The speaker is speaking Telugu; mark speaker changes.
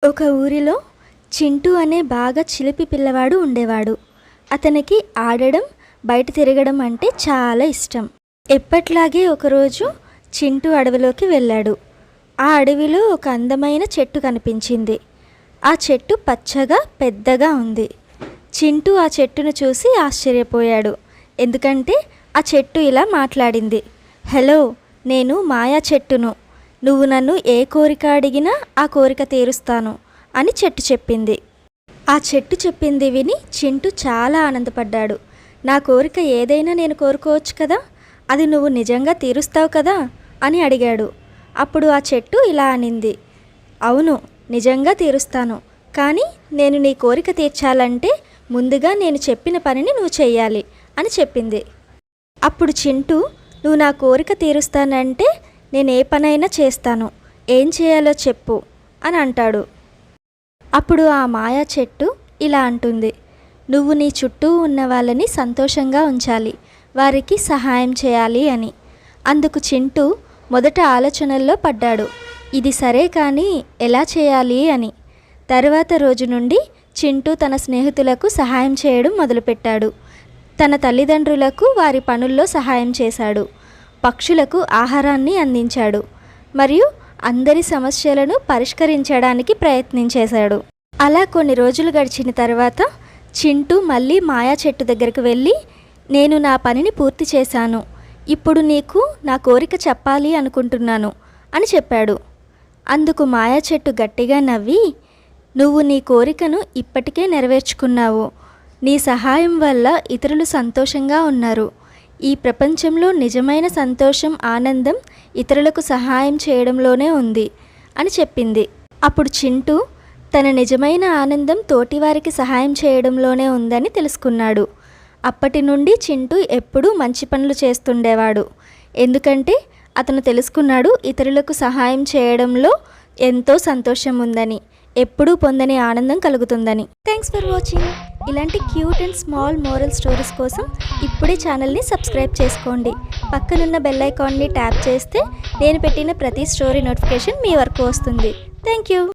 Speaker 1: ఒక ఊరిలో చింటూ అనే బాగా చిలిపి పిల్లవాడు ఉండేవాడు. అతనికి ఆడడం, బయట తిరగడం అంటే చాలా ఇష్టం. ఎప్పట్లాగే ఒకరోజు చింటూ అడవిలోకి వెళ్ళాడు. ఆ అడవిలో ఒక అందమైన చెట్టు కనిపించింది. ఆ చెట్టు పచ్చగా పెద్దగా ఉంది. చింటూ ఆ చెట్టును చూసి ఆశ్చర్యపోయాడు. ఎందుకంటే ఆ చెట్టు ఇలా మాట్లాడింది. హలో, నేను మాయా చెట్టును. నువ్వు నన్ను ఏ కోరిక అడిగినా ఆ కోరిక తీరుస్తాను అని చెట్టు చెప్పింది. ఆ చెట్టు చెప్పింది విని చింటూ చాలా ఆనందపడ్డాడు. నా కోరిక ఏదైనా నేను కోరుకోవచ్చు కదా, అది నువ్వు నిజంగా తీరుస్తావు కదా అని అడిగాడు. అప్పుడు ఆ చెట్టు ఇలా అనింది, అవును, నిజంగా తీరుస్తాను, కానీ నేను నీ కోరిక తీర్చాలంటే ముందుగా నేను చెప్పిన పనిని నువ్వు చెయ్యాలి అని చెప్పింది. అప్పుడు చింటూ, నువ్వు నా కోరిక తీరుస్తానంటే నేను ఏ పనైనా చేస్తాను, ఏం చేయాలో చెప్పు అని అంటాడు. అప్పుడు ఆ మాయా చెట్టు ఇలా అంటుంది, నువ్వు నీ చుట్టూ ఉన్న వాళ్ళని సంతోషంగా ఉంచాలి, వారికి సహాయం చేయాలి అని. అందుకు చింటూ మొదట ఆలోచనల్లో పడ్డాడు. ఇది సరే, కానీ ఎలా చేయాలి అని. తర్వాత రోజు నుండి చింటూ తన స్నేహితులకు సహాయం చేయడం మొదలుపెట్టాడు. తన తల్లిదండ్రులకు వారి పనుల్లో సహాయం చేశాడు. పక్షులకు ఆహారాన్ని అందించాడు మరియు అందరి సమస్యలను పరిష్కరించడానికి ప్రయత్నించేశాడు. అలా కొన్ని రోజులు గడిచిన తర్వాత చింటూ మళ్ళీ మాయా చెట్టు దగ్గరకు వెళ్ళి, నేను నా పనిని పూర్తి చేశాను, ఇప్పుడు నీకు నా కోరిక చెప్పాలి అనుకుంటున్నాను అని చెప్పాడు. అందుకు మాయా చెట్టు గట్టిగా నవ్వి, నువ్వు నీ కోరికను ఇప్పటికే నెరవేర్చుకున్నావు. నీ సహాయం వల్ల ఇతరులు సంతోషంగా ఉన్నారు. ఈ ప్రపంచంలో నిజమైన సంతోషం, ఆనందం ఇతరులకు సహాయం చేయడంలోనే ఉంది అని చెప్పింది. అప్పుడు చింటూ తన నిజమైన ఆనందం తోటివారికి సహాయం చేయడంలోనే ఉందని తెలుసుకున్నాడు. అప్పటి నుండి చింటూ ఎప్పుడూ మంచి పనులు చేస్తుండేవాడు. ఎందుకంటే అతను తెలుసుకున్నాడు ఇతరులకు సహాయం చేయడంలో ఎంతో సంతోషం ఉందని, ఎప్పుడూ పొందని ఆనందం కలుగుతుందని. Thanks for watching. ఇలాంటి cute and small moral stories కోసం ఇప్పుడే ఛానల్ని సబ్స్క్రైబ్ చేసుకోండి. పక్కనున్న బెల్ ఐకాన్ని ట్యాప్ చేస్తే నేను పెట్టిన ప్రతి స్టోరీ నోటిఫికేషన్ మీ వరకు వస్తుంది. Thank you.